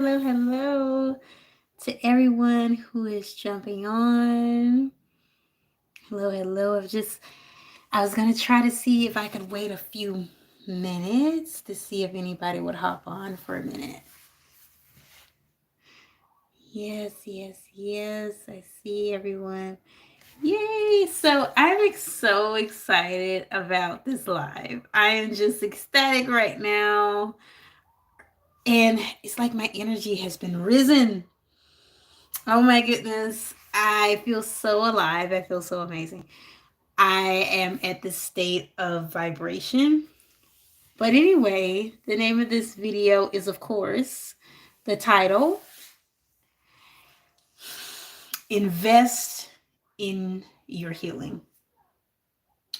hello to everyone who is jumping on. Hello. I was gonna try to see if I could wait a few minutes to see if anybody would hop on for a minute. Yes. I see everyone. Yay! So I'm so excited about this live. I am just ecstatic right now. And it's like my energy has been risen. Oh my goodness. I feel so alive. I feel so amazing. I am at this state of vibration. But anyway, the name of this video is, of course, the title Invest in Your Healing,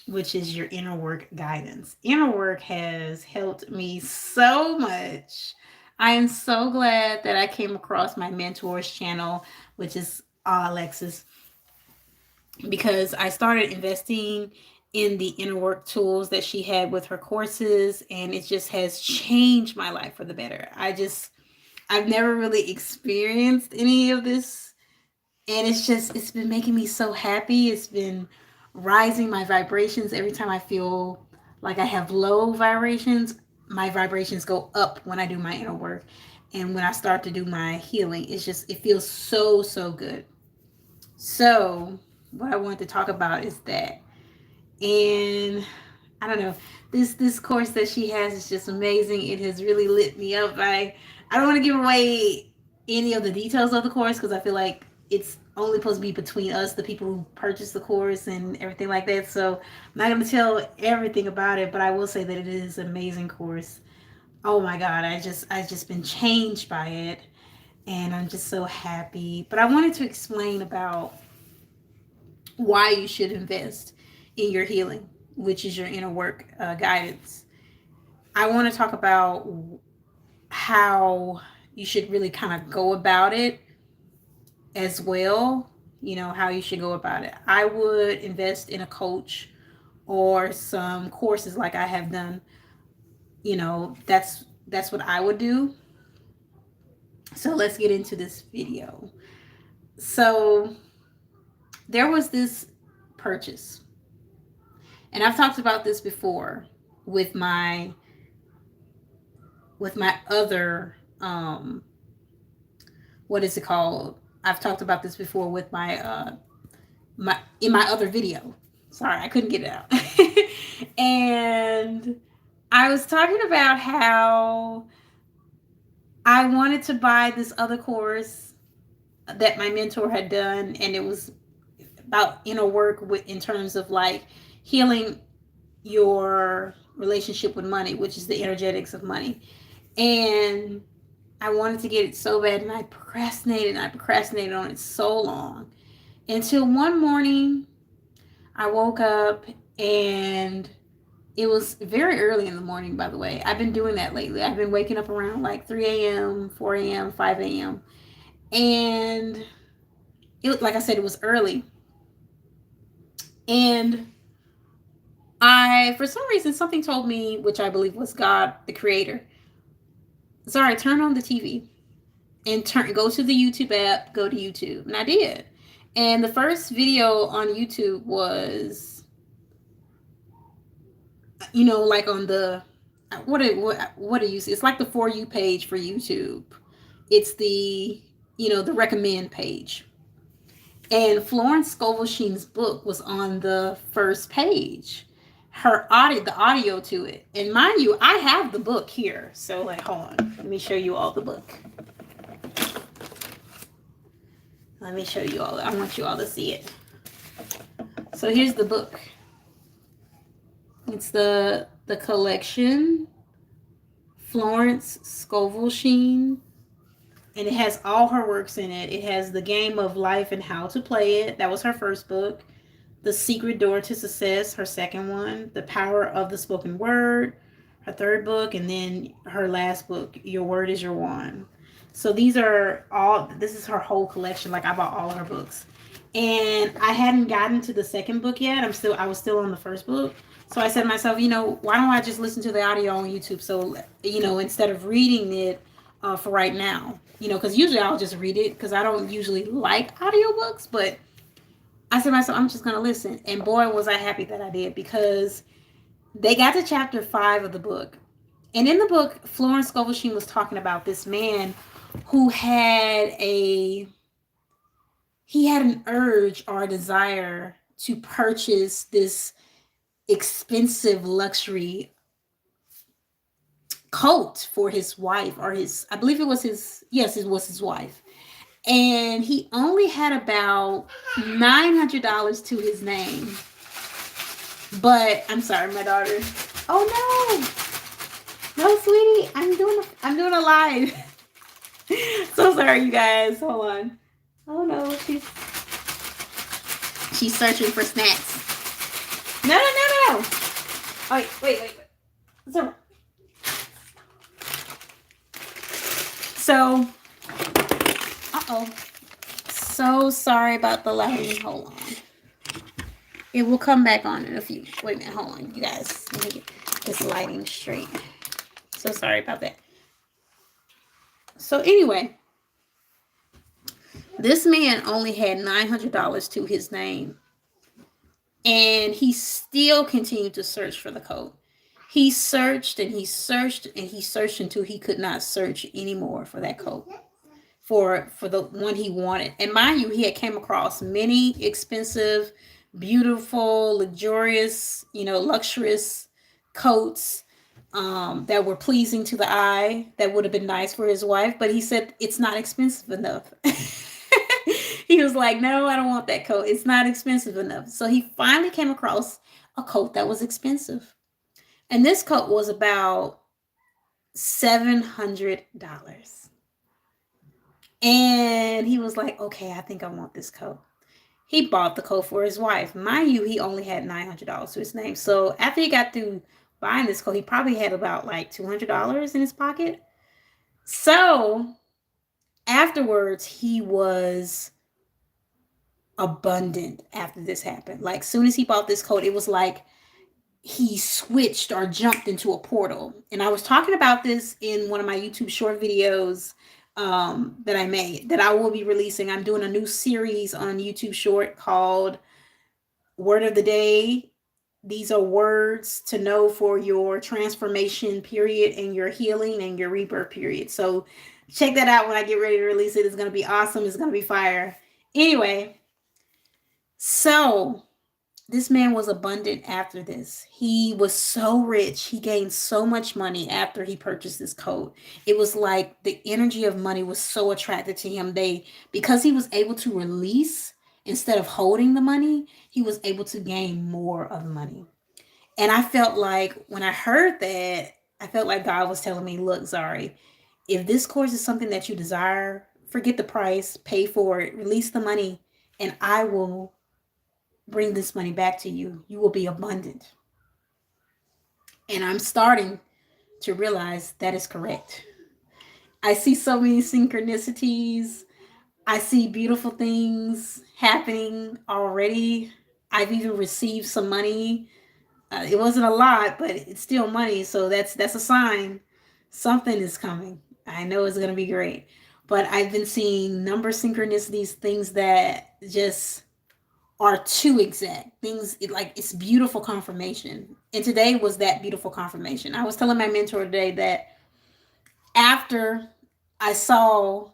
which is your inner work guidance. Inner work has helped me so much. I am so glad that I came across my mentor's channel, which is Alexis, because I started investing in the inner work tools that she had with her courses, and it just has changed my life for the better. I've never really experienced any of this, and it's been making me so happy. It's been rising my vibrations every time I feel like I have low vibrations. My vibrations go up when I do my inner work, and when I start to do my healing, it feels so good. So, what I wanted to talk about is that. And I don't know, this course that she has is just amazing. It has really lit me up. I don't want to give away any of the details of the course because I feel like it's only supposed to be between us, the people who purchase the course and everything like that. So I'm not going to tell everything about it, but I will say that it is an amazing course. Oh my God, I just been changed by it, and I'm just so happy. But I wanted to explain about why you should invest in your healing, which is your inner work guidance. I want to talk about how you should really kind of go about it as well. You know, how you should go about it. I would invest in a coach or some courses like I have done. You know, that's what I would do. So let's get into this video. So there was this purchase, and I've talked about this before with my other what is it called? I've talked about this before with my in my other video. Sorry, I couldn't get it out. And I was talking about how I wanted to buy this other course that my mentor had done, and it was about inner work with in terms of like healing your relationship with money, which is the energetics of money. And I wanted to get it so bad, and I procrastinated on it so long until one morning I woke up, and it was very early in the morning, by the way. I've been doing that lately. I've been waking up around like 3 a.m., 4 a.m., 5 a.m. And like I said, it was early. And for some reason, something told me, which I believe was God, the creator. Sorry, turn on the TV and go to the YouTube app, go to YouTube. And I did. And the first video on YouTube was, you know, like on the what do you see? It's like the For You page for YouTube. It's the, you know, the recommend page. And Florence Scovel Sheen's book was on the first page. The audio to it. And mind you, I have the book here. So like, hold on. Let me show you all the book. Let me show you all. I want you all to see it. So here's the book. It's the collection, Florence Scovel Sheen, and it has all her works in it. It has The Game of Life and How to Play It. That was her first book. The Secret Door to Success, her second one. The Power of the Spoken Word, her third book. And then her last book, Your Word is Your Wand. So this is her whole collection. Like, I bought all of her books. And I hadn't gotten to the second book yet. I was still on the first book. So I said to myself, you know, why don't I just listen to the audio on YouTube? So, you know, instead of reading it for right now. because usually I'll just read it because I don't usually like audiobooks, but I said to myself, I'm just going to listen. And boy, was I happy that I did, because they got to chapter 5 of the book. And in the book, Florence Scovel Sheen was talking about this man who had an urge or a desire to purchase this expensive luxury coat for his wife, or I believe it was his, yes, it was his wife. And he only had about $900 to his name. But I'm sorry, my daughter. Oh no, no, sweetie, I'm doing a live. So sorry, you guys. Hold on. Oh no, she's searching for snacks. No, no, no, no. Oh, wait. So, uh-oh. So sorry about the lighting. Hold on. It will come back on in a few. Wait a minute. Hold on, you guys. Let me get this lighting straight. So sorry about that. So anyway, this man only had $900 to his name, and he still continued to search for the coat. He searched and he searched and he searched until he could not search anymore for that coat, for the one he wanted. And mind you, he had came across many expensive, beautiful, luxurious, luxurious coats, that were pleasing to the eye, that would have been nice for his wife. But he said it's not expensive enough. He was like, no, I don't want that coat. It's not expensive enough. So he finally came across a coat that was expensive. And this coat was about $700. And he was like, okay, I think I want this coat. He bought the coat for his wife. Mind you, he only had $900 to his name. So after he got through buying this coat, he probably had about like $200 in his pocket. So afterwards, he was abundant after this happened. Like, soon as he bought this coat, it was like he switched or jumped into a portal. And I was talking about this in one of my YouTube short videos, that I made, that I will be releasing. I'm doing a new series on YouTube short called Word of the Day. These are words to know for your transformation period and your healing and your rebirth period. So check that out when I get ready to release it. It's going to be awesome. It's going to be fire. Anyway, so this man was abundant after this. He was so rich. He gained so much money after he purchased this coat. It was like the energy of money was so attracted to him. Because he was able to release instead of holding the money, he was able to gain more of the money. And I felt like when I heard that, I felt like God was telling me, look, Zari, if this course is something that you desire, forget the price, pay for it, release the money, and I will bring this money back to you. You will be abundant. And I'm starting to realize that is correct. I see so many synchronicities. I see beautiful things happening already. I've even received some money. It wasn't a lot, but it's still money. So that's a sign something is coming. I know it's going to be great. But I've been seeing number synchronicities, things that just are too exact. Things like it's beautiful confirmation. And today was that beautiful confirmation. I was telling my mentor today that after I saw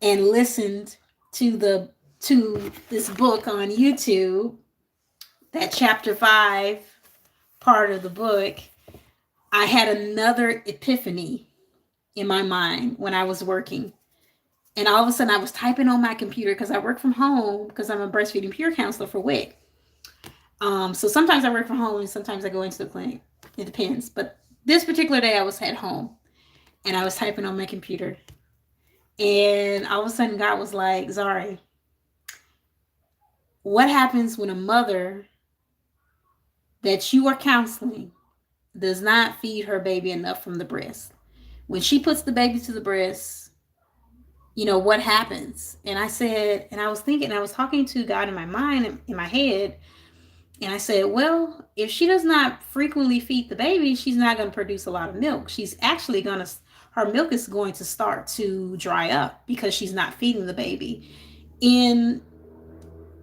and listened to this book on YouTube, that chapter 5 part of the book, I had another epiphany in my mind when I was working. And all of a sudden I was typing on my computer because I work from home because I'm a breastfeeding peer counselor for WIC. So sometimes I work from home and sometimes I go into the clinic. It depends. But this particular day I was at home and I was typing on my computer. And all of a sudden God was like, Zari, what happens when a mother that you are counseling does not feed her baby enough from the breast? When she puts the baby to the breast, what happens? And I said, and I was thinking, I was talking to God in my mind, in my head, and I said, well, if she does not frequently feed the baby, she's not going to produce a lot of milk. She's actually going to, her milk is going to start to dry up because she's not feeding the baby. In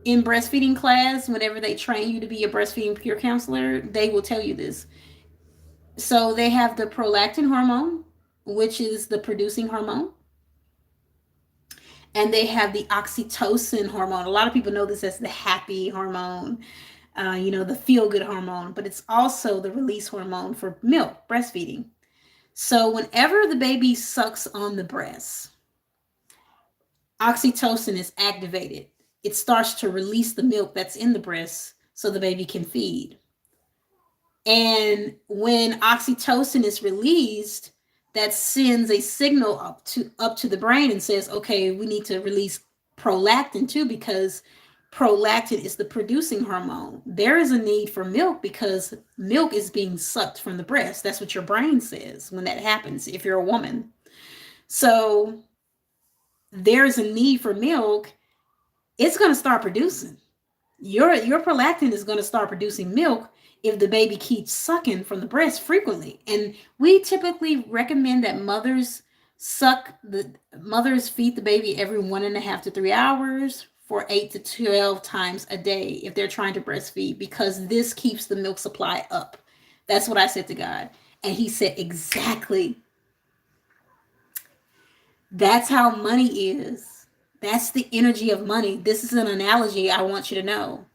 in breastfeeding class, whenever they train you to be a breastfeeding peer counselor, they will tell you this. So they have the prolactin hormone, which is the producing hormone, and they have the oxytocin hormone. A lot of people know this as the happy hormone, the feel good hormone, but it's also the release hormone for milk, breastfeeding. So whenever the baby sucks on the breast, oxytocin is activated. It starts to release the milk that's in the breast so the baby can feed. And when oxytocin is released, that sends a signal up to the brain and says, okay, we need to release prolactin too, because prolactin is the producing hormone. There is a need for milk because milk is being sucked from the breast. That's what your brain says when that happens, if you're a woman. So there's a need for milk. It's going to start producing. Your prolactin is going to start producing milk if the baby keeps sucking from the breast frequently. And we typically recommend that mothers feed the baby every 1.5 to 3 hours for 8 to 12 times a day if they're trying to breastfeed, because this keeps the milk supply up. That's what I said to God. And he said, exactly. That's how money is. That's the energy of money. This is an analogy I want you to know.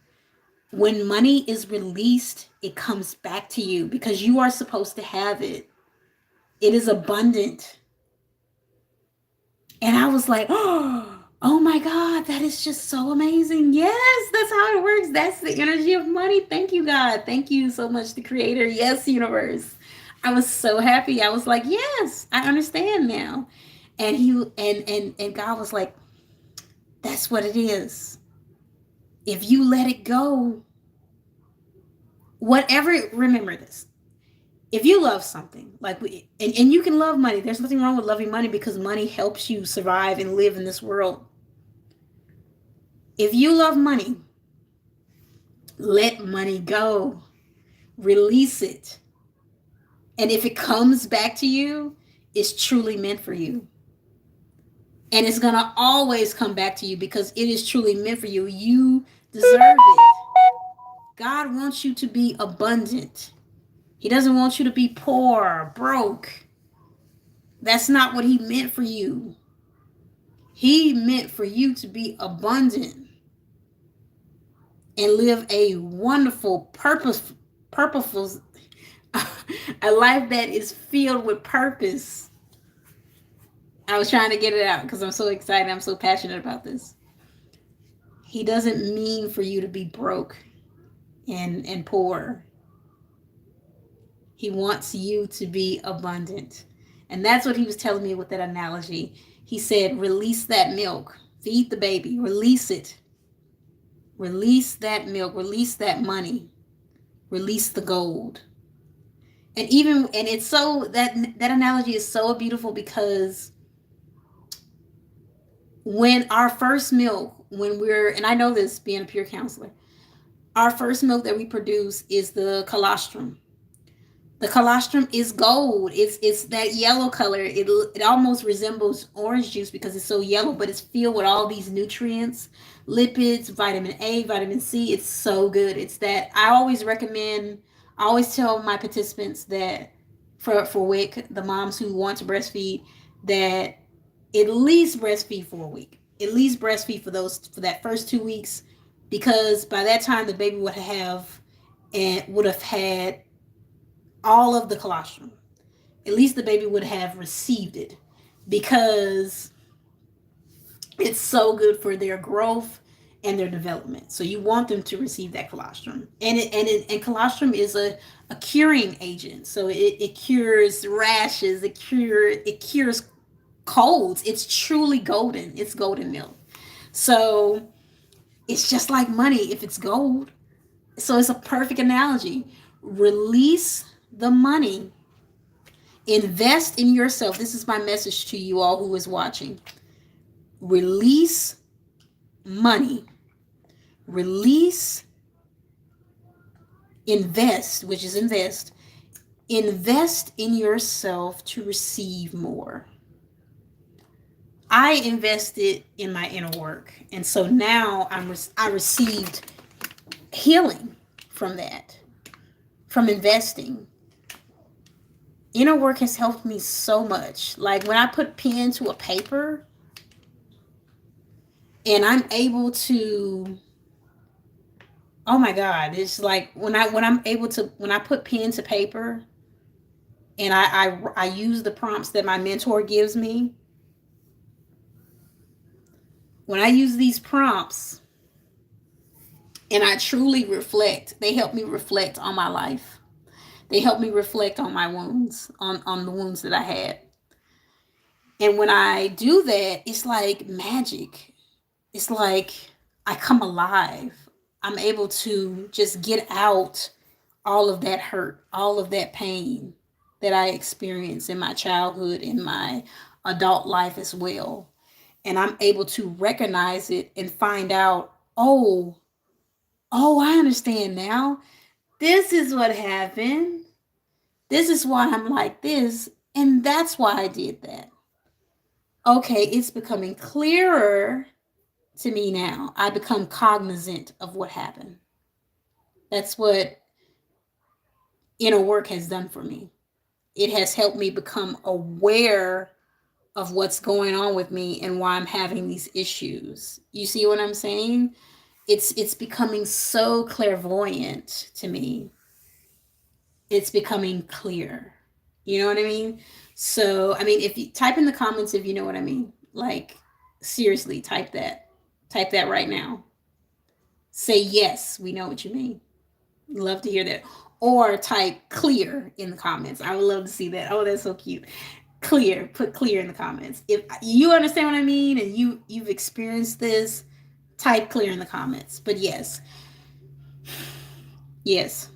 When money is released, it comes back to you because you are supposed to have it. It is abundant. And I was like, oh my God, that is just so amazing. Yes, that's how it works. That's the energy of money. Thank you, God. Thank you so much, the creator. Yes, universe. I was so happy. I was like, yes, I understand now. And and God was like, that's what it is. If you let it go, whatever, remember this. If you love something, and you can love money, there's nothing wrong with loving money because money helps you survive and live in this world. If you love money, let money go. Release it. And if it comes back to you, it's truly meant for you. And it's going to always come back to you because it is truly meant for you. You deserve it. God wants you to be abundant. He doesn't want you to be poor, broke. That's not what he meant for you. He meant for you to be abundant and live a wonderful, purposeful, a life that is filled with purpose. I was trying to get it out because I'm so excited. I'm so passionate about this. He doesn't mean for you to be broke and poor. He wants you to be abundant. And that's what he was telling me with that analogy. He said, release that milk. Feed the baby. Release it. Release that milk. Release that money. Release the gold. And it's so, that analogy is so beautiful because when our first milk, and I know this being a peer counselor, our first milk that we produce is the colostrum. The colostrum is gold. It's that yellow color. It almost resembles orange juice because it's so yellow, but it's filled with all these nutrients, lipids, vitamin A, vitamin C. It's so good. It's that I always tell my participants that for WIC, the moms who want to breastfeed, that at least breastfeed for a week. At least breastfeed for that first 2 weeks, because by that time the baby would have had all of the colostrum. At least the baby would have received it because it's so good for their growth and their development. So you want them to receive that colostrum. And colostrum is a curing agent. So it cures rashes, it cures colds. It's truly golden. It's golden milk. So it's just like money if it's gold. So it's a perfect analogy. Release the money. Invest in yourself. This is my message to you all who is watching. Release money. Release, invest, which is invest Invest in yourself to receive more. I invested in my inner work, and so now I received healing from that, from investing. Inner work has helped me so much. Like when I put pen to a paper and I'm able to, oh my God, it's like when I put pen to paper and I use the prompts that my mentor gives me. When I use these prompts and I truly reflect, they help me reflect on my life. They help me reflect on my wounds, on the wounds that I had. And when I do that, it's like magic. It's like I come alive. I'm able to just get out all of that hurt, all of that pain that I experienced in my childhood, in my adult life as well. And I'm able to recognize it and find out, oh, I understand now. This is what happened. This is why I'm like this. And that's why I did that. Okay, it's becoming clearer to me now. I become cognizant of what happened. That's what inner work has done for me. It has helped me become aware of what's going on with me and why I'm having these issues. You see what I'm saying? It's becoming so clairvoyant to me. It's becoming clear. You know what I mean? So, I mean, if you type in the comments if you know what I mean. Like seriously, type that. Type that right now. Say yes, we know what you mean. Love to hear that. Or type clear in the comments. I would love to see that. Oh, that's so cute. Clear. Put clear in the comments. If you understand what I mean and you've experienced this, type clear in the comments. But yes, yes,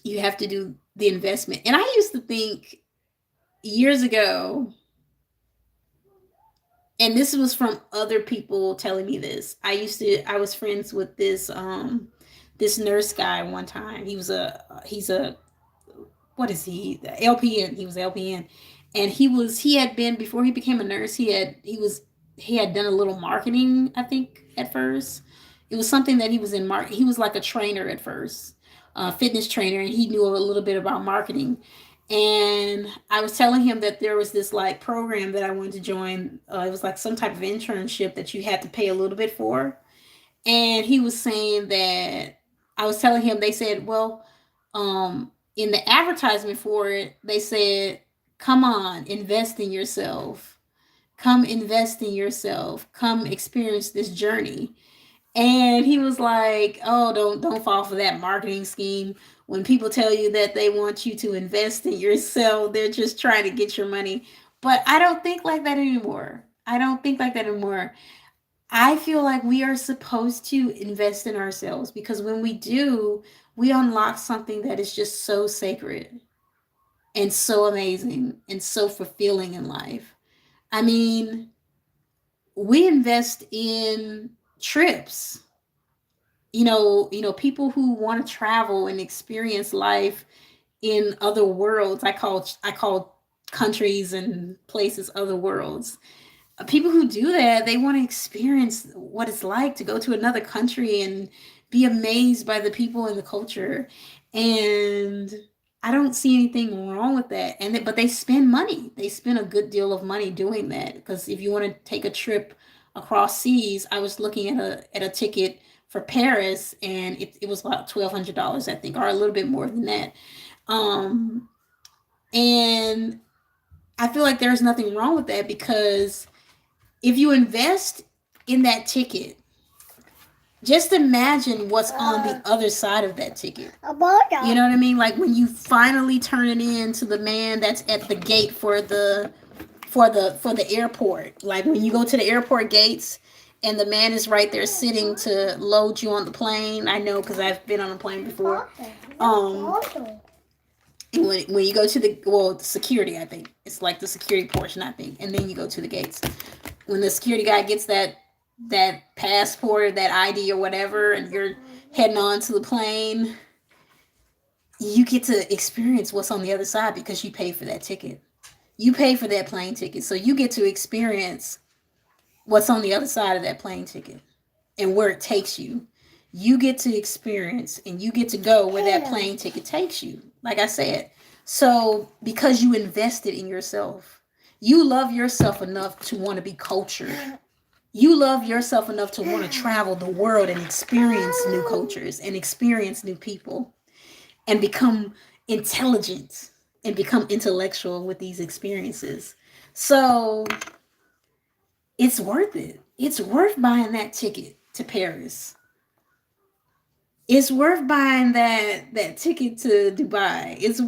you have to do the investment. And I used to think years ago, and this was from other people telling me this. I was friends with this nurse guy one time. He's a what is he? The LPN. He was LPN, and he had been before he became a nurse. He had done a little marketing. I think at first it was something that he was in. He was like a trainer at first, fitness trainer, and he knew a little bit about marketing. And I was telling him that there was this like program that I wanted to join. It was like some type of internship that you had to pay a little bit for. And he was saying that I was telling him, they said, well, in the advertisement for it, they said, come on, invest in yourself. Come invest in yourself. Come experience this journey. And he was like, "Oh, don't fall for that marketing scheme. When people tell you that they want you to invest in yourself, they're just trying to get your money." But I don't think like that anymore. I don't think like that anymore. I feel like we are supposed to invest in ourselves because when we do, we unlock something that is just so sacred and so amazing and so fulfilling in life. I mean, we invest in trips. People who want to travel and experience life in other worlds. I call countries and places other worlds. People who do that, they want to experience what it's like to go to another country and be amazed by the people and the culture. And I don't see anything wrong with that. But they spend money. They spend a good deal of money doing that because if you want to take a trip across seas, I was looking at a ticket for Paris and it was about $1,200, I think, or a little bit more than that. Um, and I feel like there's nothing wrong with that because if you invest in that ticket, just imagine what's on the other side of that ticket. You know what I mean? Like when you finally turn it in to the man that's at the gate for the airport. Like when you go to the airport gates and the man is right there sitting to load you on the plane. I know because I've been on a plane before. And when you go to the security, I think it's like the security portion, I think, and then you go to the gates. When the security guy gets that passport, that ID or whatever, and you're heading on to the plane, you get to experience what's on the other side because you pay for that ticket. You pay for that plane ticket. So you get to experience what's on the other side of that plane ticket and where it takes you. You get to experience and you get to go where that plane ticket takes you. Like I said. So because you invested in yourself, you love yourself enough to want to be cultured. You love yourself enough to want to travel the world and experience new cultures and experience new people and become intelligent and become intellectual with these experiences. So it's worth it. It's worth buying that ticket to Paris. It's worth buying that ticket to Dubai. It's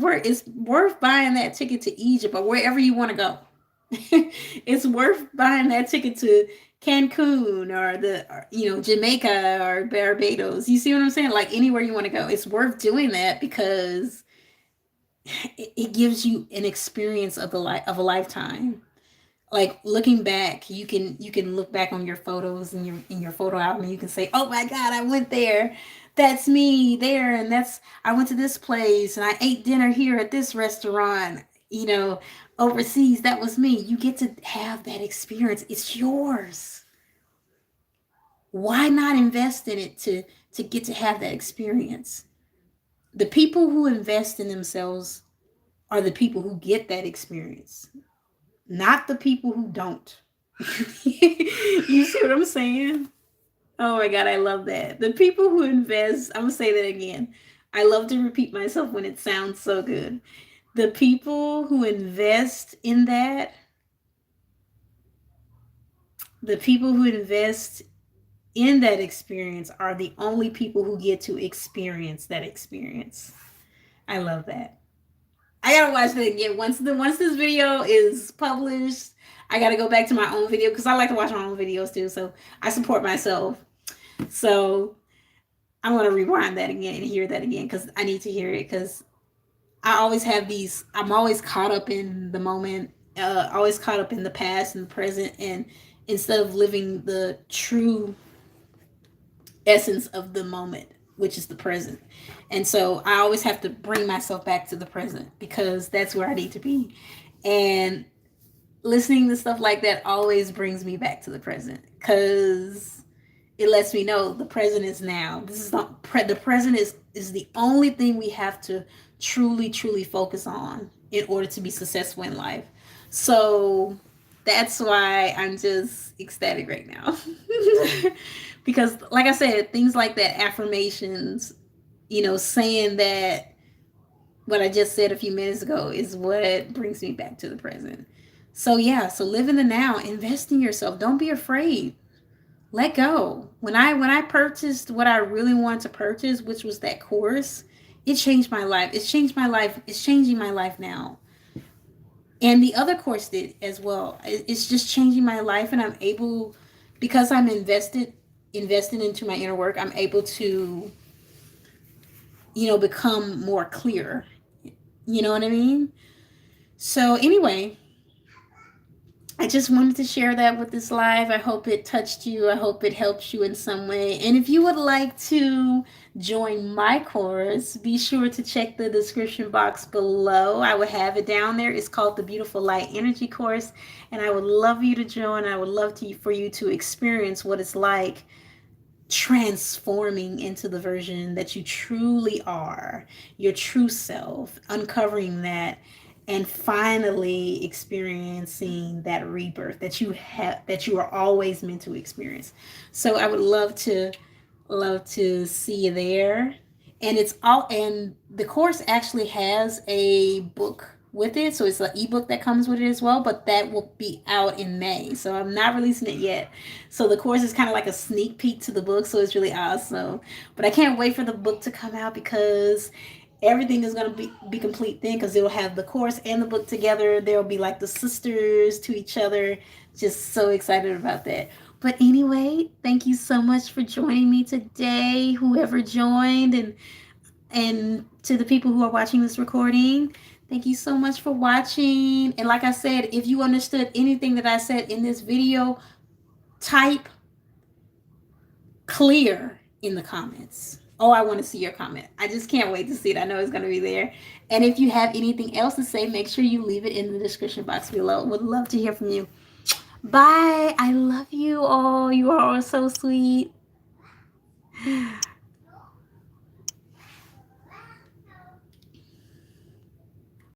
worth buying that ticket to Egypt or wherever you want to go. It's worth buying that ticket to Cancun or Jamaica or Barbados. You see what I'm saying? Like anywhere you want to go, it's worth doing that because it gives you an experience of a lifetime. Like looking back, you can look back on your photos in your photo album and you can say, "Oh my God, I went there. That's me there, and that's I went to this place and I ate dinner here at this restaurant." Overseas, that was me. You get to have that experience. It's yours. Why not invest in it to get to have that experience? The people who invest in themselves are the people who get that experience, not the people who don't. You see what I'm saying? Oh my God, I love that. The people who invest, I'm going to say that again. I love to repeat myself when it sounds so good. The people who invest in that, the people who invest in that experience are the only people who get to experience that experience. I love that. I gotta watch that again. Once this video is published, I gotta go back to my own video because I like to watch my own videos too. So I support myself. So I'm gonna rewind that again and hear that again because I need to hear it because I always have these. I'm always caught up in the moment. Always caught up in the past and the present, and instead of living the true essence of the moment, which is the present. And so I always have to bring myself back to the present because that's where I need to be. And listening to stuff like that always brings me back to the present because it lets me know the present is now. This is not the present is the only thing we have to truly focus on in order to be successful in life. So that's why I'm just ecstatic right now. Because like I said, things like that, affirmations, saying that what I just said a few minutes ago is what brings me back to the present. So yeah, so live in the now, invest in yourself. Don't be afraid. Let go. When I purchased what I really wanted to purchase, which was that course, it changed my life. It's changed my life. It's changing my life now. And the other course did as well. It's just changing my life, and I'm able, because I'm invested into my inner work, I'm able to become more clear. You know what I mean? So anyway, I just wanted to share that with this live. I hope it touched you. I hope it helps you in some way. And if you would like to join my course, be sure to check the description box below. I will have it down there. It's called the Beautiful Light Energy Course. And I would love you to join. I would love for you to experience what it's like transforming into the version that you truly are, your true self, uncovering that and finally experiencing that rebirth that you are always meant to experience. So I would love to see you there. And the course actually has a book with it, so it's an ebook that comes with it as well, but that will be out in May, so I'm not releasing it yet. So the course is kind of like a sneak peek to the book, so it's really awesome. But I can't wait for the book to come out because everything is going to be complete then, because it'll have the course and the book together. There'll be like the sisters to each other. Just so excited about that. But anyway, thank you so much for joining me today, whoever joined, and to the people who are watching this recording. Thank you so much for watching. And like I said, if you understood anything that I said in this video, type clear in the comments. Oh, I want to see your comment. I just can't wait to see it. I know it's going to be there. And if you have anything else to say, make sure you leave it in the description box below. Would love to hear from you. Bye. I love you all. You are all so sweet.